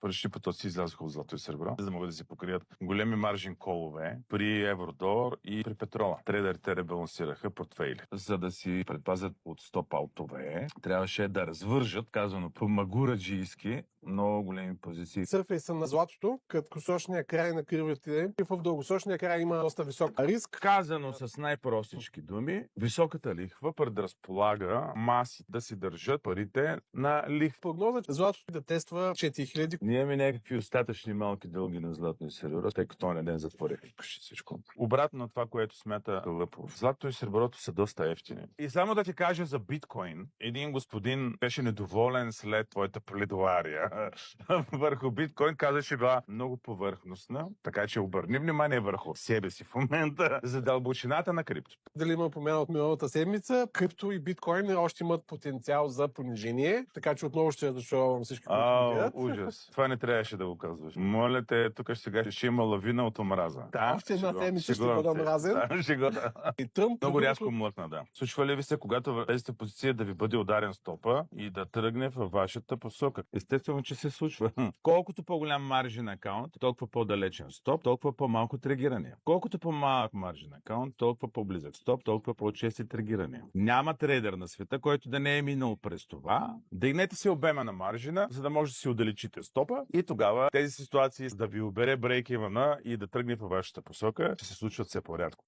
Почти потоци излязоха от злато и сребро, за да могат да си покрият големи маржин колове при евродолар и при петрола. Трейдерите ребалансираха портфейли. За да си предпазят от стоп-аутове, трябваше да развържат, казано по магураджийски, много големи позиции. Сърфейса на златото, краткосрочния край на кривите и в дългосрочния край има доста висок риск. Казано с най-простички думи, високата лихва предразполага маси да си държат парите на лихва. Прогноза, че златото да тества 4000. Ние имаме някакви остатъчни малки дълги на златно и сребро, тъй като този ден затвориха почти всичко. Обратно на това, което смята Лъпов. Злато и среброто са доста ефтини. И само да ти кажа за биткоин. Един господин беше недоволен след твоята пледуария върху биткоин, каза, че била много повърхностна, така че обърни внимание върху себе си в момента за дълбочината на крипто. Дали има промяна от миналата седмица, крипто и биткоин още имат потенциал за понижение, така че отново ще разочаровам всички, които гледат. Ужас. Това не трябваше да го казваш. Моля те, тук сега ще има лавина от омраза. Още една седмица ще бъда мразен. И Тръмп много рязко млъкна, да. Случва ли ви се, когато влезете в позиция да ви бъде ударен стопа и да тръгне във вашата посока? Естествено, че се случва. Колкото по-голям маржин акаунт, толкова по-далечен стоп, толкова по-малко трегиране. Колкото по-малък маржин акаунт, толкова по-близък стоп, толкова по-чести трегиране. Няма трейдер на света, който да не е минал през това. Дигнете си обема на маржина, за да може да си удалечите стопа и тогава тези ситуации да ви обере брейк-ивана и да тръгне във вашата посока, ще се случват все по-рядко.